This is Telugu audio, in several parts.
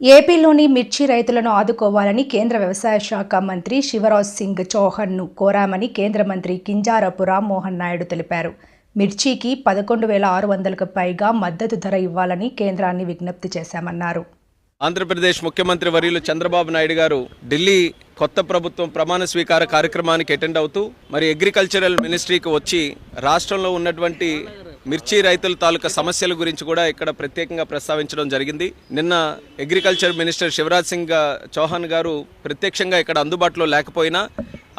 ఏపీలోని మిర్చి రైతులను ఆదుకోవాలని కేంద్ర వ్యవసాయ శాఖ మంత్రి శివరాజ్ సింగ్ చౌహాన్ను కోరామని కేంద్ర మంత్రి కింజారపు రామ్మోహన్ నాయుడు తెలిపారు. మిర్చికి 11,600కు పైగా మద్దతు ధర ఇవ్వాలని కేంద్రాన్ని విజ్ఞప్తి చేశామన్నారు. ఆంధ్రప్రదేశ్ ముఖ్యమంత్రి వర్యులు చంద్రబాబు నాయుడు గారు ఢిల్లీ కొత్త ప్రభుత్వం ప్రమాణ స్వీకార కార్యక్రమానికి అటెండ్ అవుతూ మరి అగ్రికల్చరల్ మినిస్ట్రీకి వచ్చి రాష్ట్రంలో ఉన్నటువంటి మిర్చి రైతుల తాలూకా సమస్యల గురించి కూడా ఇక్కడ ప్రత్యేకంగా ప్రస్తావించడం జరిగింది. నిన్న అగ్రికల్చర్ మినిస్టర్ శివరాజ్ సింగ్ చౌహాన్ గారు ప్రత్యక్షంగా ఇక్కడ అందుబాటులో లేకపోయినా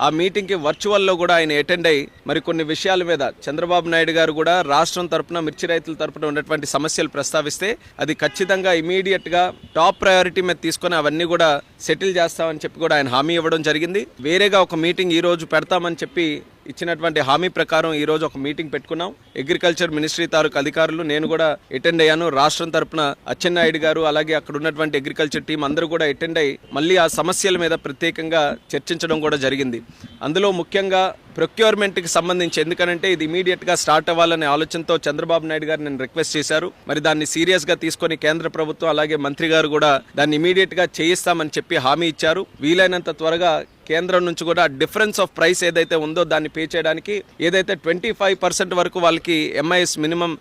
ఆ మీటింగ్కి వర్చువల్లో కూడా ఆయన అటెండ్ అయ్యి మరి కొన్ని విషయాల మీద చంద్రబాబు నాయుడు గారు కూడా రాష్ట్రం తరపున మిర్చి రైతుల తరపున ఉన్నటువంటి సమస్యలు ప్రస్తావిస్తే అది ఖచ్చితంగా ఇమీడియట్గా టాప్ ప్రయారిటీ మీద తీసుకొని అవన్నీ కూడా సెటిల్ చేస్తామని చెప్పి కూడా ఆయన హామీ ఇవ్వడం జరిగింది. వేరేగా ఒక మీటింగ్ ఈ రోజు పెడతామని చెప్పి ఇచ్చినటువంటి హామీ ప్రకారం ఈ రోజు ఒక మీటింగ్ పెట్టుకున్నాం. అగ్రికల్చర్ మినిస్ట్రీ తాలూకు అధికారులు నేను కూడా అటెండ్ అయ్యాను. రాష్ట్రం తరపున అచ్చెన్నాయుడు గారు అలాగే అక్కడ ఉన్నటువంటి అగ్రికల్చర్ టీం అందరూ కూడా అటెండ్ అయ్యి మళ్ళీ ఆ సమస్యల మీద ప్రత్యేకంగా చర్చించడం కూడా జరిగింది. అందులో ముఖ్యంగా ప్రొక్యూర్మెంట్కి సంబంధించి, ఎందుకనంటే ఇది ఇమీడియట్గా స్టార్ట్ అవ్వాలనే ఆలోచనతో చంద్రబాబు నాయుడు గారు నేను రిక్వెస్ట్ చేశారు. మరి దాన్ని సీరియస్గా తీసుకొని కేంద్ర ప్రభుత్వం అలాగే మంత్రి గారు కూడా దాన్ని ఇమీడియట్గా చేయిస్తామని చెప్పి హామీ ఇచ్చారు. వీలైనంత త్వరగా కేంద్రం నుంచి కూడా డిఫరెన్స్ ఆఫ్ ప్రైస్ ఏదైతే ఉందో దాన్ని పే చేయడానికి ఏదైతే 25% వరకు వాళ్ళకి MIS minimum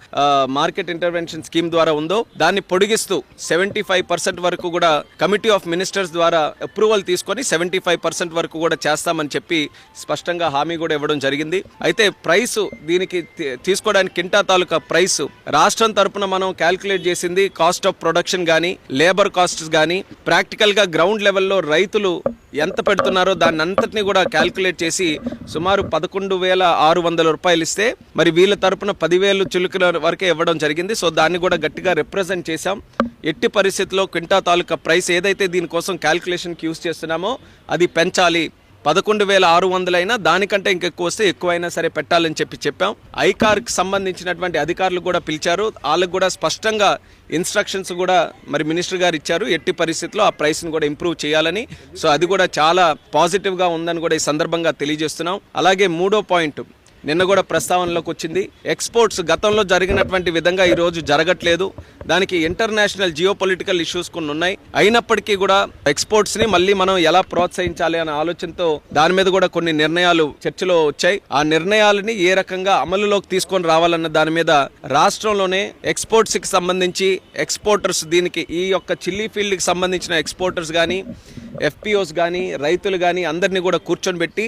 market intervention scheme ద్వారా ఉందో దాన్ని పొడిగిస్తూ 75% వరకు కూడా కమిటీ ఆఫ్ మినిస్టర్స్ ద్వారా అప్రూవల్ తీసుకొని 75% వరకు కూడా చేస్తామని చెప్పి స్పష్టంగా హామీ కూడా ఇవ్వడం జరిగింది. అయితే ప్రైస్ దీనికి తీసుకోవడానికి కింటా తాలూకా ప్రైస్ రాష్ట్రం తరపున మనం క్యాల్కులేట్ చేసింది కాస్ట్ ఆఫ్ ప్రొడక్షన్ కానీ లేబర్ కాస్ట్స్ కానీ ప్రాక్టికల్గా గ్రౌండ్ లెవెల్లో రైతులు ఎంత పెడుతున్నారో దాన్ని అంతటినీ కూడా క్యాల్కులేట్ చేసి సుమారు 11,600 రూపాయలు ఇస్తే మరి వీళ్ళ తరపున 10,000 చిలుకల వరకే ఇవ్వడం జరిగింది. సో దాన్ని కూడా గట్టిగా రిప్రజెంట్ చేశాం. ఎట్టి పరిస్థితుల్లో క్వింటా తాలూకా ప్రైస్ ఏదైతే దీనికోసం క్యాల్కులేషన్కి యూజ్ చేస్తున్నామో అది పెంచాలి. 11,600 అయినా దానికంటే ఇంకెక్కువ వస్తే ఎక్కువైనా సరే పెట్టాలని చెప్పాం. ఐకార్కి సంబంధించినటువంటి అధికారులు కూడా పిలిచారు. వాళ్ళకు కూడా స్పష్టంగా ఇన్స్ట్రక్షన్స్ కూడా మరి మినిస్టర్ గారు ఇచ్చారు. ఎట్టి పరిస్థితుల్లో ఆ ప్రైస్ని కూడా ఇంప్రూవ్ చేయాలని. సో అది కూడా చాలా పాజిటివ్గా ఉందని కూడా ఈ సందర్భంగా తెలియజేస్తున్నాం. అలాగే మూడో పాయింట్ నిన్న కూడా ప్రస్తావనలోకి వచ్చింది. ఎక్స్పోర్ట్స్ గతంలో జరిగినటువంటి విధంగా ఈరోజు జరగట్లేదు. దానికి ఇంటర్నేషనల్ జియోపొలిటికల్ ఇష్యూస్ కొన్ని ఉన్నాయి. అయినప్పటికీ కూడా ఎక్స్పోర్ట్స్ని మళ్ళీ మనం ఎలా ప్రోత్సహించాలి అనే ఆలోచనతో దాని మీద కూడా కొన్ని నిర్ణయాలు చర్చలో వచ్చాయి. ఆ నిర్ణయాలని ఏ రకంగా అమలులోకి తీసుకొని రావాలన్న దాని మీద రాష్ట్రంలోనే ఎక్స్పోర్ట్స్కి సంబంధించి ఎక్స్పోర్టర్స్, దీనికి ఈ యొక్క చిల్లీ ఫీల్డ్కి సంబంధించిన ఎక్స్పోర్టర్స్ కానీ ఎఫ్పిఓస్ కానీ రైతులు కానీ అందరినీ కూడా కూర్చొని పెట్టి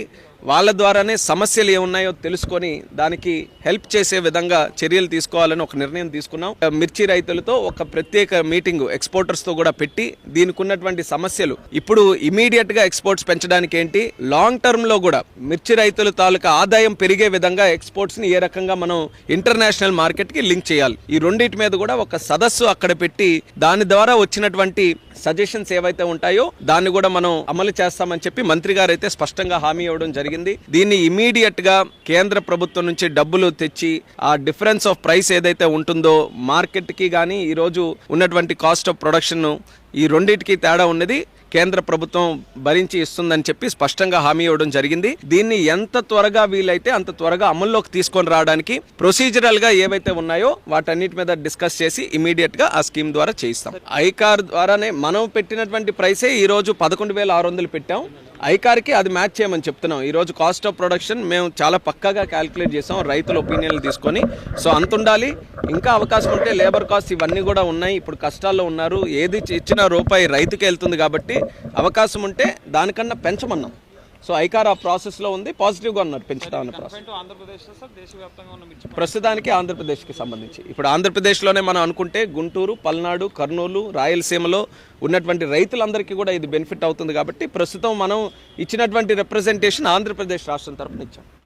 వాళ్ళ ద్వారానే సమస్యలు ఏమున్నాయో తెలుసుకొని దానికి హెల్ప్ చేసే విధంగా చర్యలు తీసుకోవాలని ఒక నిర్ణయం తీసుకున్నాం. మిర్చి రైతులతో ఒక ప్రత్యేక మీటింగ్ ఎక్స్పోర్టర్స్తో కూడా పెట్టి దీనికి ఉన్నటువంటి సమస్యలు ఇప్పుడు ఇమీడియట్గా ఎక్స్పోర్ట్స్ పెంచడానికి ఏంటి, లాంగ్ టర్మ్లో కూడా మిర్చి రైతుల తాలూకా ఆదాయం పెరిగే విధంగా ఎక్స్పోర్ట్స్ని ఏ రకంగా మనం ఇంటర్నేషనల్ మార్కెట్కి లింక్ చేయాలి, ఈ రెండింటి మీద కూడా ఒక సదస్సు అక్కడ పెట్టి దాని ద్వారా వచ్చినటువంటి సజెషన్స్ ఏవైతే ఉంటాయో దాన్ని కూడా మనం అమలు చేస్తామని చెప్పి మంత్రి గారు అయితే స్పష్టంగా హామీ ఇవ్వడం జరిగింది. దీన్ని ఇమీడియట్ గా కేంద్ర ప్రభుత్వం నుంచి డబ్బులు తెచ్చి ఆ డిఫరెన్స్ ఆఫ్ ప్రైస్ ఏదైతే ఉంటుందో మార్కెట్ కి కానీ ఈ రోజు ఉన్నటువంటి కాస్ట్ ఆఫ్ ప్రొడక్షన్ ఈ రెండింటికి తేడా ఉన్నది కేంద్ర ప్రభుత్వం భరించి ఇస్తుందని చెప్పి స్పష్టంగా హామీ ఇవ్వడం జరిగింది. దీన్ని ఎంత త్వరగా వీలైతే అంత త్వరగా అమల్లోకి తీసుకొని రావడానికి ప్రొసీజరల్ గా ఏవైతే ఉన్నాయో వాటన్నిటి మీద డిస్కస్ చేసి ఇమీడియట్ గా ఆ స్కీమ్ ద్వారా చేయిస్తాం. ఐకార్ ద్వారానే మనం పెట్టినటువంటి ప్రైసే ఈ రోజు 11,600 పెట్టాం. ఐకార్కి అది మ్యాచ్ చేయమని చెప్తున్నాం. ఈరోజు కాస్ట్ ఆఫ్ ప్రొడక్షన్ మేము చాలా పక్కాగా క్యాల్కులేట్ చేసాం రైతుల ఒపీనియన్లు తీసుకొని. సో అంత ఉండాలి. ఇంకా అవకాశం ఉంటే లేబర్ కాస్ట్ ఇవన్నీ కూడా ఉన్నాయి. ఇప్పుడు కష్టాల్లో ఉన్నారు. ఏది ఇచ్చిన రూపాయి రైతుకి వెళ్తుంది కాబట్టి అవకాశం ఉంటే దానికన్నా పెంచమన్నాం. సో ఐకార్ ఆ ప్రాసెస్లో ఉంది. పాజిటివ్గా ఉన్నారు పెంచుతామన్న ప్రాసెస్. ప్రస్తుతానికి ఆంధ్రప్రదేశ్కి సంబంధించి ఇప్పుడు ఆంధ్రప్రదేశ్లోనే మనం అనుకుంటే గుంటూరు, పల్నాడు, కర్నూలు, రాయలసీమలో ఉన్నటువంటి రైతులందరికీ కూడా ఇది బెనిఫిట్ అవుతుంది. కాబట్టి ప్రస్తుతం మనం ఇచ్చినటువంటి రిప్రజెంటేషన్ ఆంధ్రప్రదేశ్ రాష్ట్రం తరఫున ఇచ్చాం.